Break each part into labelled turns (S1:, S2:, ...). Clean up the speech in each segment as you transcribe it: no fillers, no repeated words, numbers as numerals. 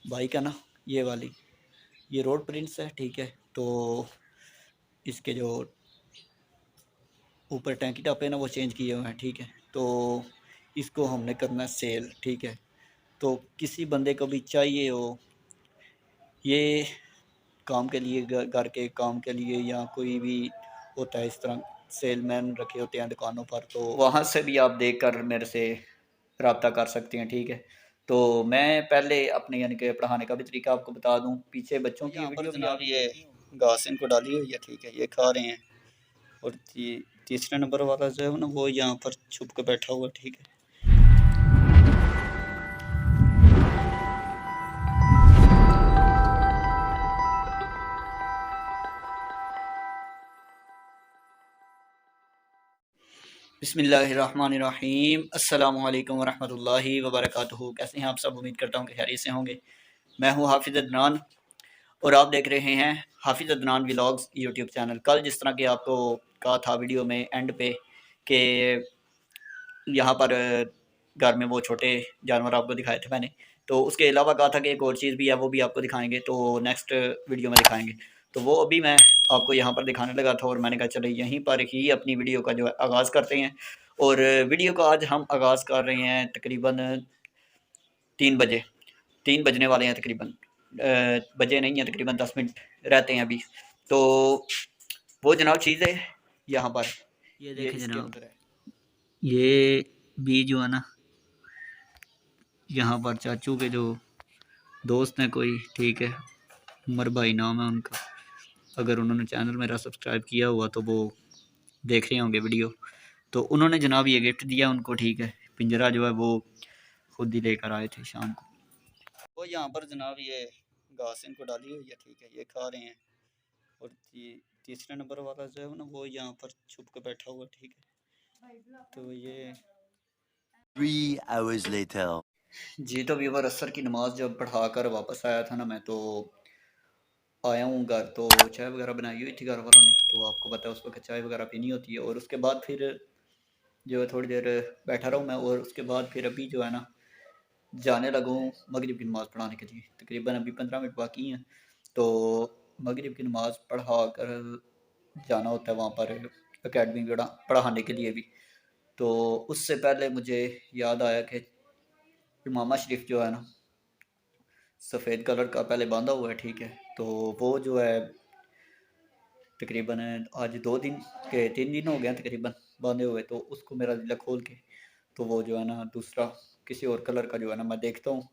S1: Bike है ना, ये वाली, ये रोड प्रिंट्स है, ठीक है। तो इसके जो ऊपर टैंकी टॉप है ना, वो चेंज किए हुए हैं, ठीक है। तो इसको हमने करना है सेल, ठीक है। तो किसी बंदे को भी चाहिए हो ये काम के लिए, घर के काम के लिए, या कोई भी होता है इस तरह सेलमैन रखे होते हैं दुकानों पर, तो वहाँ से भी आप देख कर मेरे से रब्ता कर सकते हैं, ठीक है। तो मैं पहले अपने यानी कि पढ़ाने का भी तरीका आपको बता दूं। पीछे बच्चों की वीडियो भी जनाब ये घास इनको डाली हुई है, ठीक है, ये खा रहे हैं। और तीसरे नंबर वाला जो है ना, वो यहाँ पर छुप के बैठा हुआ, ठीक है। बिस्मिल्लाहिर्रहमानिर्रहीम, अस्सलामु अलैकुम वरहमतुल्लाहि वबरकातुहू। कैसे हैं आप सब? उम्मीद करता हूँ कि खैरियत से होंगे। मैं हूँ हाफिज़ अदनान और आप देख रहे हैं हाफिज़ अदनान व्लॉग्स यूट्यूब चैनल। कल जिस तरह की आपको कहा था वीडियो में एंड पे कि यहाँ पर घर में वो छोटे जानवर आपको दिखाए थे मैंने, तो उसके अलावा कहा था कि एक और चीज़ भी है, वो भी आपको दिखाएंगे, तो नेक्स्ट वीडियो में दिखाएंगे। तो वो अभी मैं आपको यहाँ पर दिखाने लगा था और मैंने कहा चलो यहीं पर ही अपनी वीडियो का जो है आगाज़ करते हैं। और वीडियो का आज हम आगाज़ कर रहे हैं तकरीबन 3 बजे, 3 बजने वाले हैं तकरीबन, बजे नहीं हैं, तकरीबन 10 मिनट रहते हैं अभी। तो वो जनाब चीज़ है यहाँ पर, ये देखें जनाब, ये भी जो है ना, यहाँ पर चाचू के जो दोस्त हैं कोई, ठीक है, उमर भाई नाम है उनका। अगर उन्होंने चैनल मेरा सब्सक्राइब किया हुआ तो वो देख रहे होंगे वीडियो। तो उन्होंने जनाब ये गिफ्ट दिया उनको, ठीक है। पिंजरा जो है वो खुद ही लेकर आए थे शाम को। वो यहाँ पर जनाब ये घास इनको डाली हुई है, ठीक है, ये खा रहे हैं। और तीसरे नंबर वाला जो है ना, वो यहाँ पर छुप के बैठा हुआ, ठीक है। तो ये
S2: 3 hours later.
S1: जी, तो व्यूवर असर की नमाज जब पढ़ा कर वापस आया था ना मैं, तो आया हूँ घर, तो चाय वगैरह बनाई हुई थी घर वालों ने। तो आपको पता है उस वक्त चाय वगैरह पीनी होती है। और उसके बाद फिर जो है थोड़ी देर बैठा रहा हूँ मैं, और उसके बाद फिर अभी जो है ना जाने लगा हूँ मगरिब की नमाज़ पढ़ाने के लिए। तकरीबन अभी 15 मिनट बाकी हैं, तो मगरिब की नमाज़ पढ़ा कर जाना होता है वहाँ पर अकेडमी पढ़ाने के लिए भी। तो उससे पहले मुझे याद आया कि इमामा शरीफ जो है ना, सफ़ेद कलर का पहले बांधा हुआ है, ठीक है। तो वो जो है तकरीबन आज 2 दिन के 3 दिन हो गए हैं तकरीबन बांधे हुए। तो उसको मेरा दिला खोल के, तो वो जो है ना दूसरा किसी और कलर का जो है ना मैं देखता हूँ,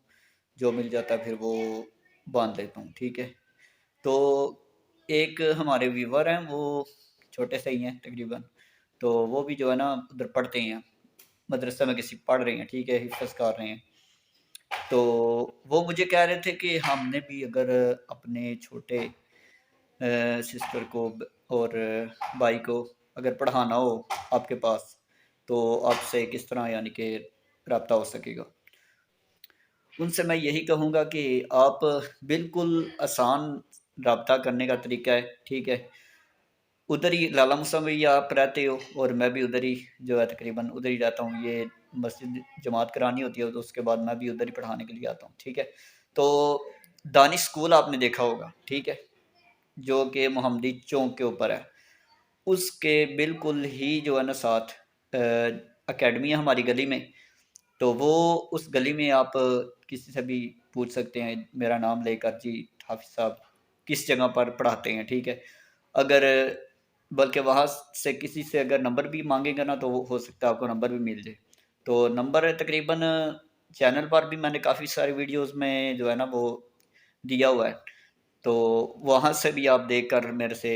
S1: जो मिल जाता है फिर वो बांध लेता हूँ, ठीक है। तो एक हमारे व्यूवर हैं, वो छोटे से ही हैं तकरीबन, तो वो भी जो है ना उधर पढ़ते हैं, मदरसा में किसी पढ़ रहे हैं, ठीक है, हिफ्ज़ कर रहे हैं। तो वो मुझे कह रहे थे कि हमने भी अगर अपने छोटे सिस्टर को और भाई को अगर पढ़ाना हो आपके पास, तो आपसे किस तरह यानी कि रब्ता हो सकेगा। उनसे मैं यही कहूँगा कि आप बिल्कुल आसान रब्ता करने का तरीका है, ठीक है। उधर ही लाला मुसा में ही आप रहते हो और मैं भी उधर ही जो है तकरीबन उधर ही रहता हूँ। ये मस्जिद जमात करानी होती है तो उसके बाद मैं भी उधर ही पढ़ाने के लिए आता हूँ, ठीक है। तो दानिश स्कूल आपने देखा होगा, ठीक है, जो कि मोहम्मदी चौक के ऊपर है। उसके बिल्कुल ही जो है ना साथ अकेडमी है हमारी गली में। तो वो उस गली में आप किसी से भी पूछ सकते हैं मेरा नाम लेकर, जी हाफिज़ साहब किस जगह पर पढ़ाते हैं, ठीक है। अगर बल्कि वहाँ से किसी से अगर नंबर भी मांगेगा ना, तो हो सकता है आपको नंबर भी मिल जाए। तो नंबर तकरीबन चैनल पर भी मैंने काफ़ी सारी वीडियोस में जो है ना वो दिया हुआ है, तो वहाँ से भी आप देख कर मेरे से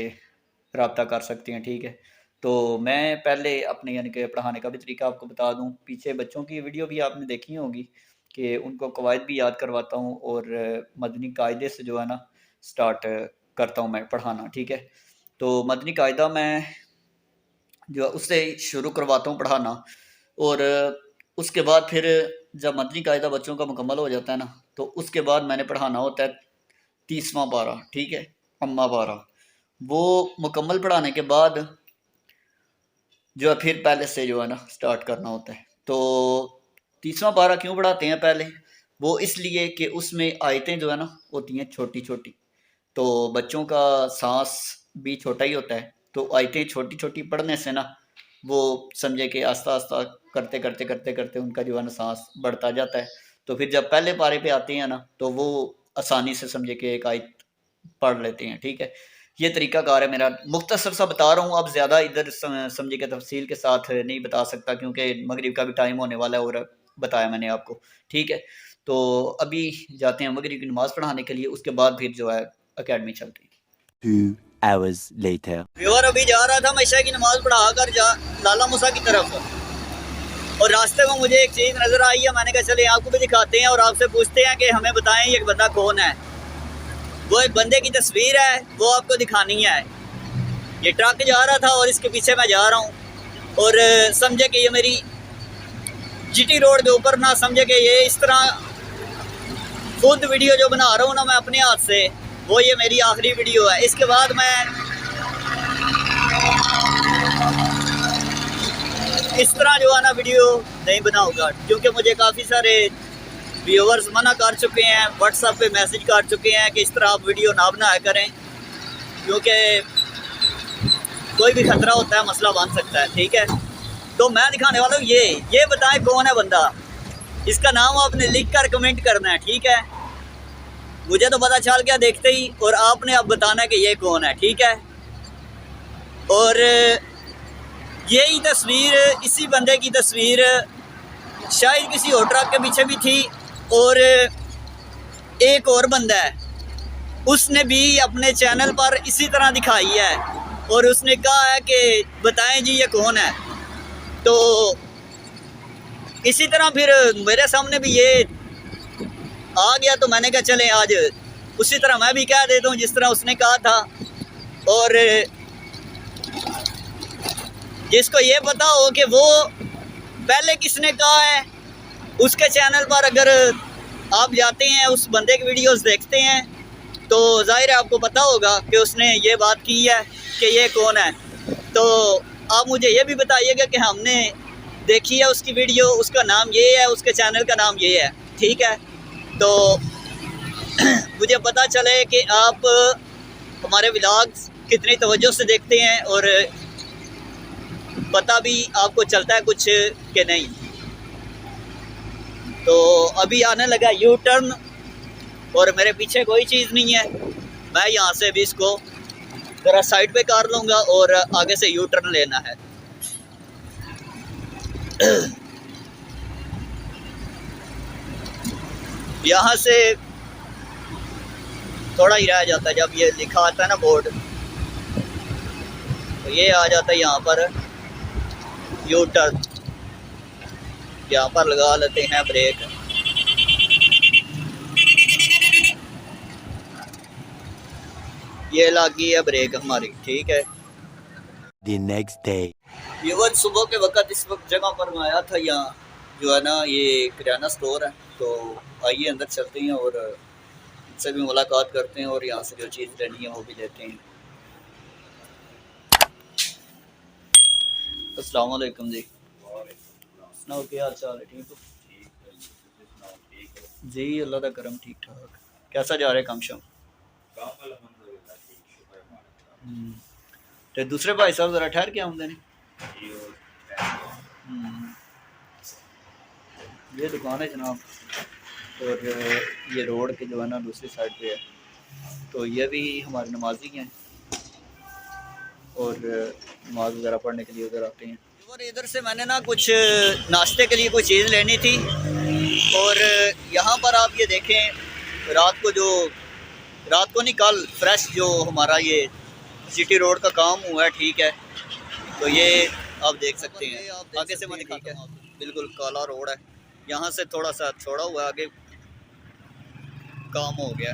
S1: रब्ता कर सकते हैं, ठीक है। तो मैं पहले अपने यानी कि पढ़ाने का भी तरीका आपको बता दूँ। पीछे बच्चों की वीडियो भी आपने देखी होगी कि उनको कवायद भी याद करवाता हूँ और मदनी कायदे से जो है ना स्टार्ट करता हूँ मैं पढ़ाना, ठीक है। तो मदनी कायदा मैं जो है उससे शुरू करवाता हूँ पढ़ाना। और उसके बाद फिर जब मदनी कायदा बच्चों का मुकम्मल हो जाता है ना, तो उसके बाद मैंने पढ़ाना होता है 30वां पारा, ठीक है, अम्मा पारा। वो मुकम्मल पढ़ाने के बाद जो है फिर पहले से जो है ना स्टार्ट करना होता है। तो 30वां पारा क्यों पढ़ाते हैं पहले? वो इसलिए कि उसमें आयतें जो है ना होती हैं छोटी-छोटी, तो बच्चों का साँस भी छोटा ही होता है, तो आयतें छोटी-छोटी पढ़ने से ना वो समझे कि आस्ता-आस्ता करते उनका जो है ना साँस बढ़ता जाता है। तो फिर जब पहले पारे पे आते हैं ना, तो वो आसानी से समझे कि एक आयत पढ़ लेते हैं, ठीक है। ये तरीकाकार है मेरा, मुख्तसर सा बता रहा हूँ, अब ज़्यादा इधर समझे कि तफ़सील के साथ नहीं बता सकता क्योंकि मगरिब का भी टाइम होने वाला है और बताया मैंने आपको, ठीक है। तो अभी जाते हैं मगरिब की नमाज़ पढ़ाने के लिए, उसके बाद फिर जो है अकेडमी चलते हैं।
S2: 2 hours later.
S1: व्यूअर अभी जा रहा था मैं ईशा की नमाज़ पढ़ा कर लाला मूसा की तरफ, और रास्ते में मुझे एक चीज़ नज़र आई है। मैंने कहा चले आपको भी दिखाते हैं और आपसे पूछते हैं कि हमें बताएं ये बंदा कौन है। वो एक बंदे की तस्वीर है, वो आपको दिखानी है। ये ट्रक जा रहा था और इसके पीछे मैं जा रहा हूँ, और समझे कि ये मेरी जीटी रोड के ऊपर ना समझे कि ये इस तरह खुद वीडियो जो बना रहा हूँ ना मैं अपने हाथ से, वो ये मेरी आखिरी वीडियो है। इसके बाद मैं इस तरह जो है ना वीडियो नहीं बनाऊंगा, क्योंकि मुझे काफ़ी सारे व्यूअर्स मना कर चुके हैं, व्हाट्सएप पे मैसेज कर चुके हैं कि इस तरह आप वीडियो ना बनाया करें, क्योंकि कोई भी खतरा होता है, मसला बन सकता है, ठीक है। तो मैं दिखाने वाला हूँ ये बताएं कौन है बंदा, इसका नाम आपने लिख कर कमेंट करना है, ठीक है। मुझे तो पता चल गया देखते ही, और आपने अब बताना है कि ये कौन है, ठीक है। और यही तस्वीर, इसी बंदे की तस्वीर शायद किसी और ट्रक के पीछे भी थी, और एक और बंदा है उसने भी अपने चैनल पर इसी तरह दिखाई है, और उसने कहा है कि बताएं जी ये कौन है। तो इसी तरह फिर मेरे सामने भी ये आ गया, तो मैंने कहा चले आज उसी तरह मैं भी कह देता हूँ जिस तरह उसने कहा था। और जिसको ये पता हो कि वो पहले किसने कहा है, उसके चैनल पर अगर आप जाते हैं, उस बंदे की वीडियोस देखते हैं, तो जाहिर है आपको पता होगा कि उसने ये बात की है कि ये कौन है। तो आप मुझे ये भी बताइएगा कि हमने देखी है उसकी वीडियो, उसका नाम ये है, उसके चैनल का नाम ये है, ठीक है। तो मुझे पता चले कि आप हमारे व्लॉग्स कितनी तवज्जो से देखते हैं, और पता भी आपको चलता है कुछ कि नहीं। तो अभी आने लगा यू टर्न, और मेरे पीछे कोई चीज़ नहीं है, मैं यहाँ से भी इसको ज़रा साइड पे कर लूँगा और आगे से यू टर्न लेना है। यहाँ से थोड़ा ही रह जाता है, जब ये लिखा आता है ना बोर्ड, तो ये आ जाता है यहाँ पर यू टर्न। यहाँ पर लगा लेते हैं ब्रेक। ये लगी है ब्रेक हमारी, ठीक है।
S2: The next day.
S1: व्यूअर सुबह के वक्त इस वक्त जगह पर मैं आया था, यहाँ जो है ना ये किराना स्टोर है, तो आइए अंदर चलते हैं और इनसे भी मुलाकात करते हैं और यहाँ से जो चीज़ लेनी है वो भी लेते हैं। अस्सलाम वालेकुम जी। सुनाओ क्या हाल चाल है, ठीक हो? जी अल्लाह का करम, ठीक ठाक। कैसा जा रहा है काम शाम? तो दूसरे भाई साहब ज़रा ठहर के आमदनी। ये दुकान है जनाब, और ये रोड के जो है ना दूसरी साइड पे है, तो ये भी हमारे नमाजी हैं और नमाज वगैरह पढ़ने के लिए उधर आते हैं। और इधर से मैंने ना कुछ नाश्ते के लिए कोई चीज़ लेनी थी, और यहाँ पर आप ये देखें रात को नहीं कल फ्रेश जो हमारा ये सिटी रोड का काम हुआ है, ठीक है। तो ये आप देख सकते हैं, आगे से मैं दिखाता हूँ आपको, बिल्कुल काला रोड है, यहाँ से थोड़ा सा छोड़ा हुआ है, आगे काम हो गया,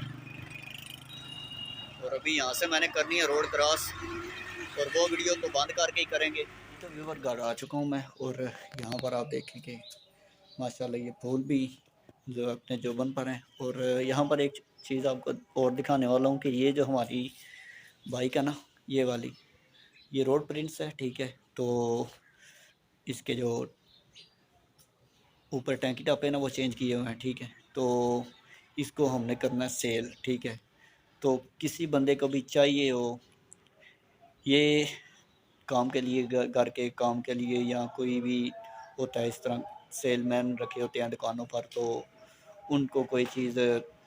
S1: और अभी यहाँ से मैंने करनी है रोड क्रॉस, और वो वीडियो को बंद करके ही करेंगे। तो व्यूअर घर आ चुका हूँ मैं, और यहाँ पर आप देखें कि माशाल्लाह ये फूल भी जो अपने जोबन पर हैं। और यहाँ पर एक चीज़ आपको और दिखाने वाला हूँ कि ये जो हमारी बाइक है ना, ये वाली, ये रोड प्रिंट्स है, ठीक है। तो इसके जो ऊपर टैंकी टप है ना वो चेंज किए हुए हैं, ठीक है। तो इसको हमने करना है सेल, ठीक है। तो किसी बंदे को भी चाहिए हो ये काम के लिए, घर के काम के लिए, या कोई भी होता है इस तरह सेलमैन रखे होते हैं दुकानों पर, तो उनको कोई चीज़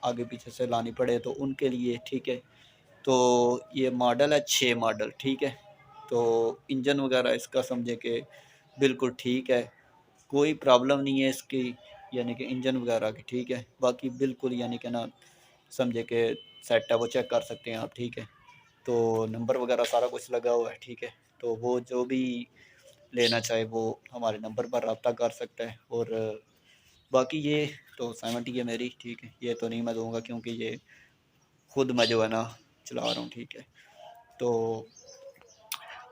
S1: आगे पीछे से लानी पड़े तो उनके लिए, ठीक है। तो ये मॉडल है 6 मॉडल, ठीक है। तो इंजन वगैरह इसका समझे कि बिल्कुल ठीक है, कोई प्रॉब्लम नहीं है इसकी, यानी कि इंजन वगैरह की, ठीक है। बाकी बिल्कुल यानी कि ना समझे कि सेट है, वो चेक कर सकते हैं आप, ठीक है। तो नंबर वगैरह सारा कुछ लगा हुआ है, ठीक है। तो वो जो भी लेना चाहे वो हमारे नंबर पर रब्ता कर सकता है। और बाकी ये तो सहमति है मेरी, ठीक है। ये तो नहीं मैं दूंगा क्योंकि ये खुद मैं जो है ना चला रहा हूँ, ठीक है। तो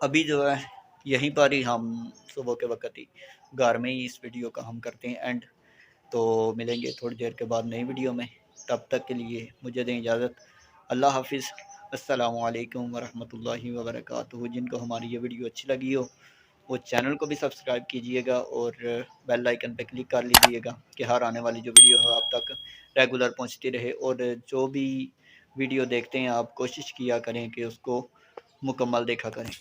S1: अभी जो है यहीं पर ही हम सुबह के वक्त ही घर में ही इस वीडियो का हम करते हैं एंड। तो मिलेंगे थोड़ी देर के बाद नई वीडियो में, तब तक के लिए मुझे दें इजाज़त। अल्लाह हाफिज़। अस्सलामु अलैकुम वरहमतुल्लाहि वबरकातुहू। जिनको हमारी ये वीडियो अच्छी लगी हो वो चैनल को भी सब्सक्राइब कीजिएगा और बेल आइकन पे क्लिक कर लीजिएगा कि हर आने वाली जो वीडियो है आप तक रेगुलर पहुंचती रहे। और जो भी वीडियो देखते हैं आप कोशिश किया करें कि उसको मुकम्मल देखा करें।